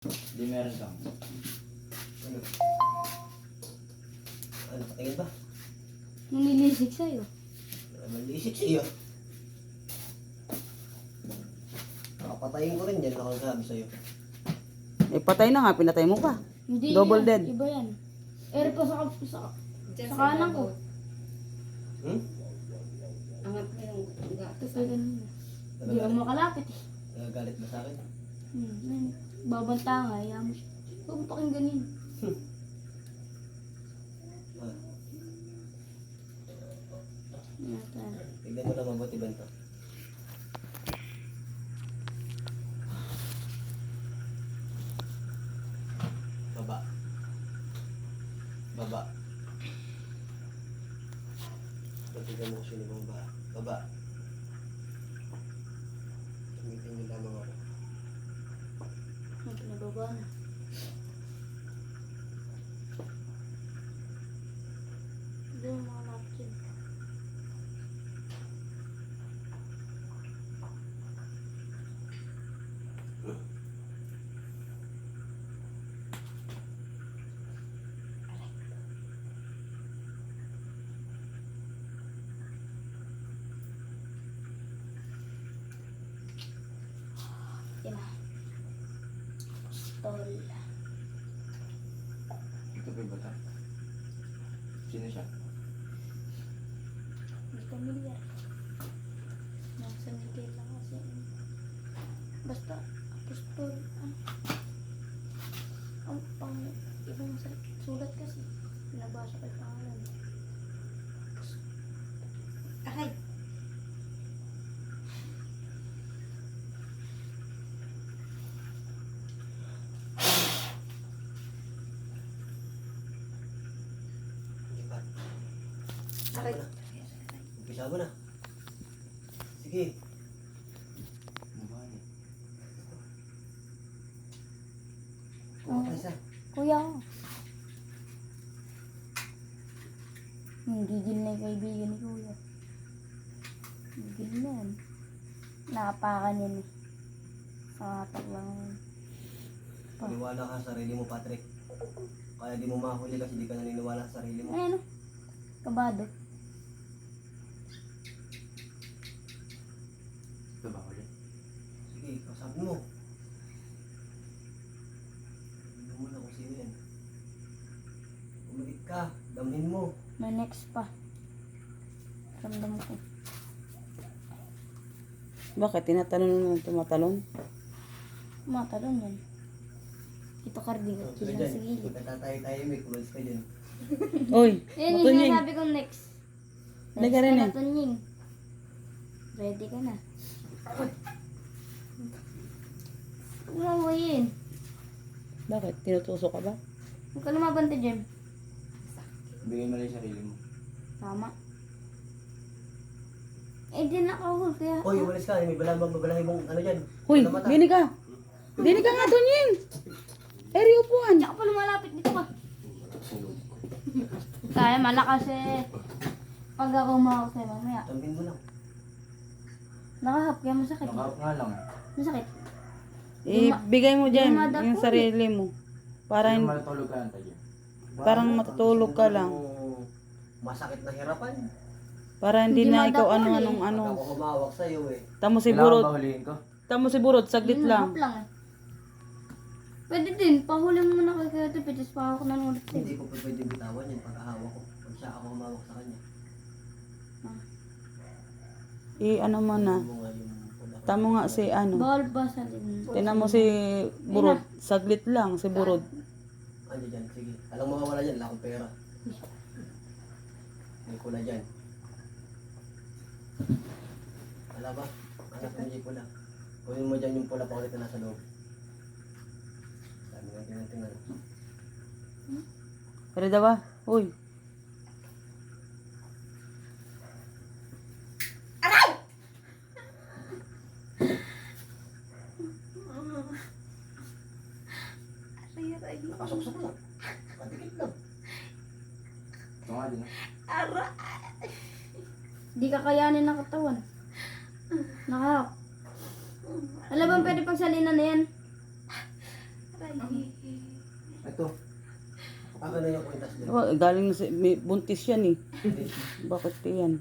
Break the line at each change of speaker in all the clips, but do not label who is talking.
Hindi meron kang.
Ano? Ano, patingin ba?
Nanilisik sa'yo.
Malisik siya. Nakapatayin ko rin yan, nakasabi sa'yo.
Eh, patay na nga, pinatay mo pa.
Hindi
Double
yan.
dead.
Iba yan. Eri pa sa kanan ko.
Hmm?
Angat mo yung gatas.
Tapos ganun. Hindi ako makalapit eh.
Nagagalit ba sa akin?
Babanta nga, ayaw mo siya. Huwag mo pakingganin.
Ah,
Yata.
tignan mo lang mabuti ba ito? Baba. Baba. Tignan mo kung sino bang baba. Baba. Gamitin niyo lamang ako.
Ang pinababa na. Hindi mo makalapit yun. Yan na. Pistol.
Ito pa yung bata. Sino siya?
Hindi familiar. Nasa Miguel lang kasi. Basta, apostol. Ang pang ibang sulat kasi. Pinabasa ko yung pangalan.
Aray!
Hindi pa.
Aray!
Umpisa mo na. Sige.
Mukha niya.
Kuha ka isa.
Kuya ko. Gigil na yung kaibigan ni Kuya. Gigil na yan. Nakapakan yan eh. Sa hatak lang yun.
Maniwala ka sa sarili mo, Patrick. Kaya di mo mahuli kasi di ka naniniwala sa sarili mo.
Ano? Kabado.
Ito ba ulit?
Sige, kasabi mo. Hindi mo na kung sino yan. Umikit ka, damhin mo.
May next pa. Ramdam ko.
Bakit? Tinatalon mo tumatalon?
Matalon yan. Ito kardigan.
Sige
Bilang
dyan,
sa gilid.
magkatatayo-tayo, may kumalis ka dyan.
Oy,
Yan yung
matunying.
sinasabi kong next.
Halika rin
na
eh.
Tunying. Ready ka na. Huwag mo yun.
Bakit? Tinutusok ka ba?
Huwag ka lumabante, Jem.
Bigay mo lang yung sarili mo.
Tama. Eh, di nakahul kaya.
Hoy, umalis ka, may babalahi mong ano dyan.
Hoy,
Ano mata?
bini ka! Bini ka nga, Tunying! Eri, upuan!
Hindi ka pa lumalapit dito ka. Kaya malakas eh. Pag ako umawak sa'yo mamaya.
Damhin mo lang.
Nakahap kaya masakit.
Nakahap nga lang.
Masakit.
Ibigay mo dyan,
Lumadap
yung
po
sarili mo. Para,
Sino matutulog ka lang tayo?
Parang matutulog ka lang.
Masakit na hirapan.
para hindi
Hindi
na ikaw
madapol
ano,
eh.
anong ano.
Pag ako humawak sa'yo eh.
Tamo si
Kailangan
Burot.
ba huliin ko?
Tamo si Burot, saglit lang.
Hap lang eh. Pwede din. Pahuli mo na kay Kuya Tipi. Tapos pahawak na ulit sa'yo.
Hindi ko pa pwede bitawan yan pagkahawak ko. Pag siya ako humawak sa kanya.
Ano mo na.
Hindi mo nga yung pula.
Tamo nga si ano.
Bawal ba sa din?
Tinan mo si Burot. Saglit lang si Burot.
Ano dyan, sige. Alang mawawala dyan, wala akong pera. May pula dyan. Wala ba? Anak mo yung pula. Kunin mo dyan yung pula pa ulit na nasa loob. Dami nga tingnan.
Pero ba? Uy.
Nakasuksok lang. Kadikit lang.
Ito nga din.
Di kakayanin ng katawan. Nakahap. Alam bang pwede pagsalinan na yan?
Ito.
Ako na yung kwintas din.
Galing na may buntis yan eh.
Hindi.
Bakit yan?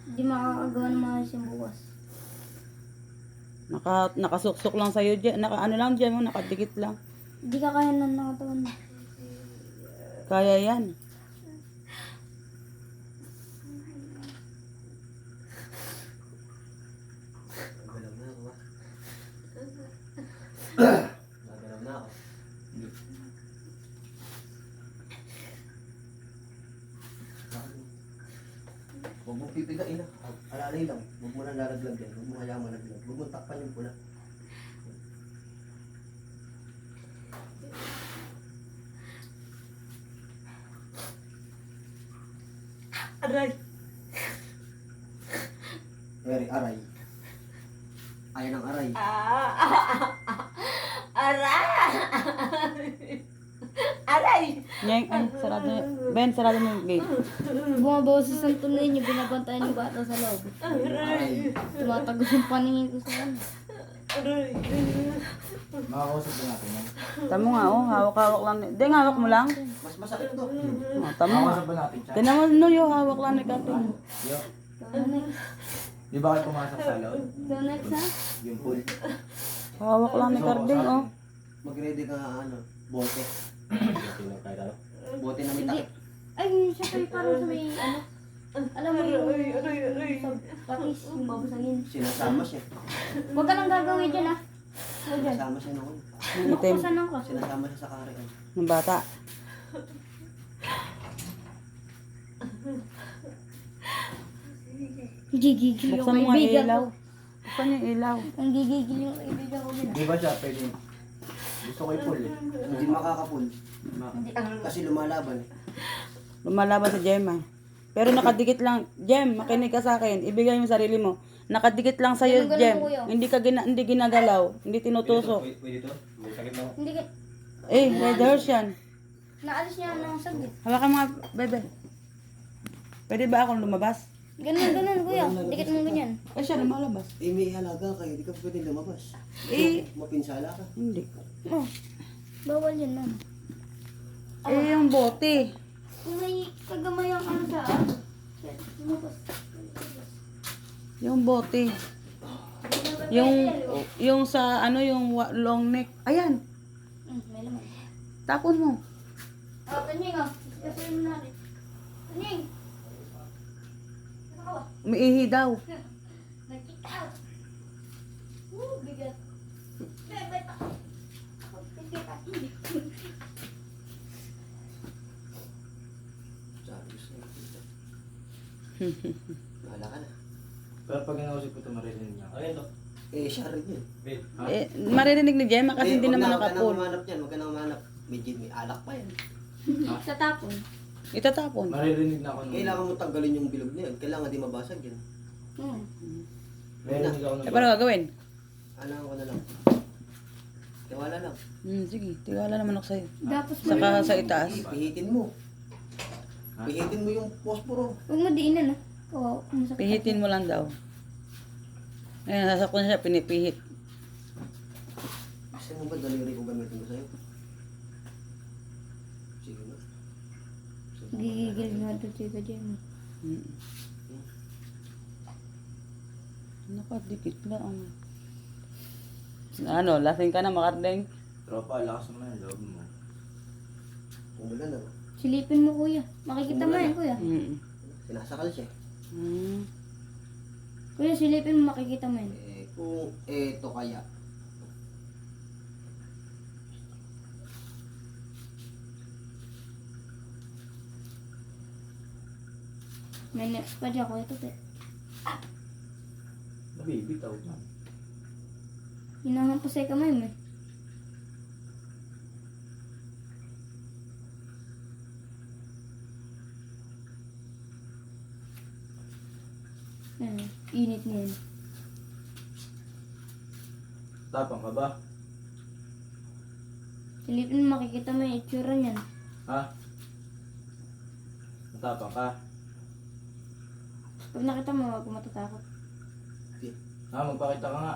Hindi makakagawa ng maayos yung bukas.
Nakasuksok lang sa'yo dyan. Ano lang dyan mo, nakadikit lang.
Hindi ka kaya ng nakatawan mo.
Kaya yan.
Nagalaw na ako ba? Nagalaw na ako. Huwag mong pipigain ah. Alalay lang. Huwag mo nang lalaglag yan. Huwag mo hayaan malaglag. Huwag mong takpan yung pula.
Aray.
Very aray. Ayan ang aray.
Aray.
Nyeng, ay, sarado niya. Ben, sarado mo yung gate.
Bumaboses ang tunay niya, binabantayan yung bata sa loob.
Aray.
Tumatagos yung paningin ko sa ano.
Makakausap din natin yan.
Tamo nga, oh. Hawak-hawak lang. Hindi, hawak mo lang.
Mas masakit to.
Oh, tamo nga.
Makakausap ba natin siya?
Tinan mo, no, yo, hawak lang ni Kating.
Yo.
Next.
Di ba kayo pumasok sa loob?
So next ha?
Yung pool.
Hawak lang ni Carding, oh.
Mag-ready ka ano, bote.
Tingnan tayo tayo.
Bote na may
Hindi.
takip.
Ay, siya kayo parang sa may ano. Alam mo yung sa patis, yung babasagin.
Sinasama siya.
Huwag ka nang gagawin dyan ha. Huwag dyan.
Sinasama siya noon.
Itim.
Buksan ako.
Sinasama siya sa kare.
Ng bata.
Gigigil yung
Buksan mo nga yung
kaibigan
ilaw.
ko.
Buksan yung ilaw.
Ang gigigil yung kaibigan ko din.
Di ba siya pwede? Gusto ko yung pool eh.
Hindi makakapul.
Hindi.
Kasi lumalaban eh.
Lumalaban sa Gemma. Pero nakadikit lang. Gem, makinig ka sa akin. Ibigay mo yung sarili mo. Nakadikit lang sa'yo,
Ganun-ganun
Gem.
mo, kuya.
Hindi ginagalaw. Hindi tinutusok.
Pwede to? May sakit na ako.
Hindi ka.
Red horse yan.
Naalis niya ng saglit.
Hawakan mga bebe. Pwede ba akong lumabas?
Ganun, kuya. Dikit mo ganyan.
Ay, siya lumalabas.
Eh may halaga kayo. Hindi ka pwede lumabas.
Eh,
Mapinsala ka.
hindi.
Oh. Bawal yan, ma'am.
Eh, yung bote.
Kung may kagamayang ano sa lumabas.
Yung bote. Yung sa ano, yung long neck. Ayan,
May laman.
tapon mo.
Ah, Tanying ah. Kasi mo natin. Tanying! Nakawa.
Umiihi daw.
Nagkita. Bigat. Bebet ako. Bigat ako.
Sabi ko sa'yo. Bahala ka na.
Pero pag inausap ko ito, maririnig niya. Ano ito?
Eh siya rin yun.
Ha?
Eh, maririnig ni Gemma kasi hindi naman
Huwag ka
nakapul.
nang umanap yan. Huwag ka nang umanap. May alak pa yan.
Sa tapon.
Itatapon.
Maririnig na ako nung...
Kailangan mo tanggalin yung bilog na yan. Kailangan di mabasag yan.
Maririnig ako nung...
Eh, paano gagawin?
Alam ko na lang. Tiwala lang.
Sige, tiwala naman ako sa'yo.
Dapat
Saka sa itaas.
Pihitin mo.
Ha?
Pihitin mo yung posporo.
Huwag mo diinan ah. Oo, masakit.
Pihitin mo lang daw. Ayan, sasakon siya, pinipihit.
Gusto mo ba daliri ko gamitin ko sa'yo? Sige na.
Gigigil nga ito si Kajemi.
Nakadikit lang. Ano, lasing ka na, Makardeng?
Tropa, lakas mo na yung loob mo.
Umula na.
Silipin mo kuya. Makikita mo yan kuya.
Sinasakal siya.
Kuya, silipin mo, makikita mo yan.
Kung eto kaya.
May next pa dyan kuya. Ito,
Nabibitaw man.
hinahampas sa kamay mo eh. Init niya yan.
Tapang ka ba?
Silipin mo, makikita mo yung itsura niyan.
Ha? Matapang ka?
Pag nakita mo, huwag ka matatakot.
Ha? Magpakita ka nga.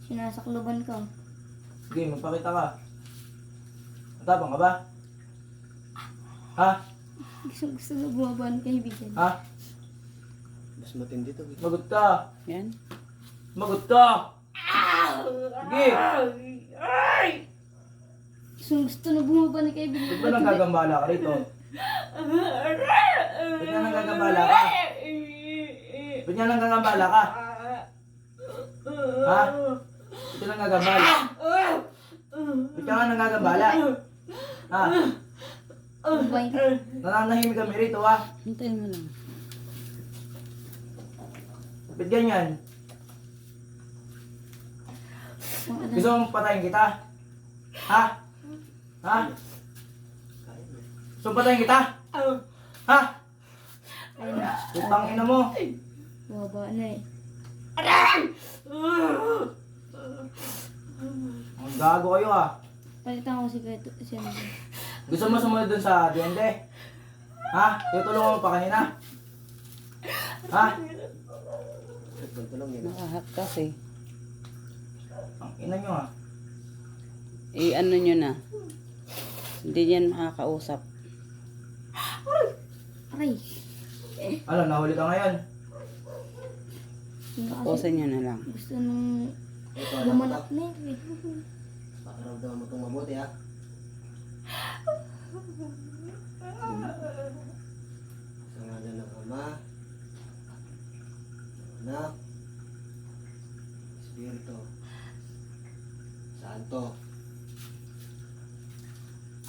Sinasakloban ka.
Sige, magpakita ka. Matapang ka ba? Ha?
Gusto na bumaba ng kaibigan.
Ha?
Mas matindi to.
Magot ka.
Yan.
Magot ka. Sige.
Gusto na bumaba ng kaibigan.
Ba't ba nanggagambala ka rito? Ba't nga nanggagambala ka? Ba't nga nanggagambala ka? Ha? Ba't ka nanggagambala? Ba't ka nga nanggagambala? Ha?
Bumabay ka.
Nananahimik kami rito ha?
Hintayin mo lang.
Ba't ganyan? Gusto mong patayin kita? Ha? Ha? Gusto mong patayin kita? Ha? Putang ina mo.
Bumaba na eh.
Ang gago kayo ha.
Palitan ko si Kaito. Siya na.
Gusto mo sumunod dun sa duwende? Ha? Tutulungan mo pa kanina? Ha?
Tulong yun.
Nakahack kasi.
Ang ina nyo ha.
Ano nyo na. Hindi yan makakausap.
Aray.
Ano, nahuli ka ngayon?
Yung kasi
Pusin nyo na lang.
gusto nung
Ito, anak ko.
lumanak na eh.
Pakiramdaman mo itong mabuti ha. Sa ngalan ng Ama, Anak, Espiritu, Santo.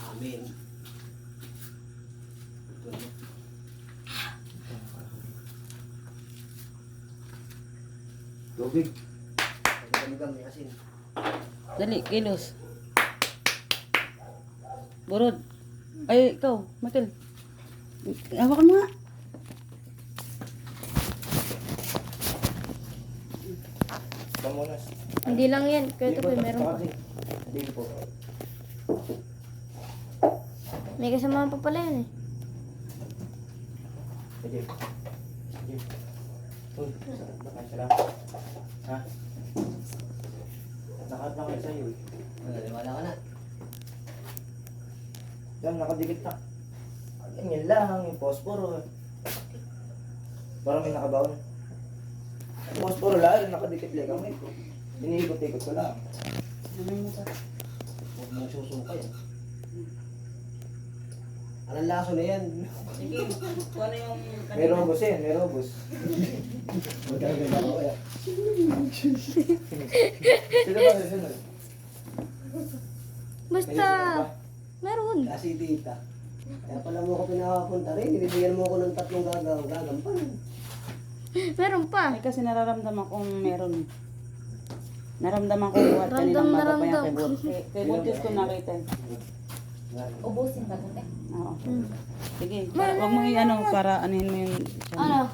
Amen. Ito na.
Tubig.
Pagkakaligang may asin.
Dali, kilos. Burod. Ay, ikaw, Michael. Hawakan mo nga.
Kamunas.
Hindi lang yan. Kaito po, meron pa.
Hindi po.
May kasama pa pala yan eh.
Sige. Sige. Uy, sakit na kayo sila. Ha? Nakat na kayo sa'yo eh.
Wala ka na.
Yan, nakadikit na. Ganyan lang, yung posporo. Parang may nakabaon. Yung posporo lang, nakadikit lang kami. Iniikot-ikot ko lang.
Huwag mong susukay. Anong laso na yan?
Sige, kung ano yung...
May robos yan, may robos.
Magkaganda ko kaya.
Sino ba susunod? May
Basta,
susunod ba?
meron.
Kasi tita. Kaya pala mo ako pinapapunta rin. Binibigyan mo ako ng 3 gagampan.
Meron pa.
Ay, kasi nararamdaman kong meron. Naramdaman ko buhat
Ramdam
kaninang
na
maga pa yan
ramdam.
kay Buntis. Kay Buntis ko nakita.
Ubusin ba ito?
Oo.
Hmm.
Sige, huwag mo i-ano para anuhin mo yung...
Ano?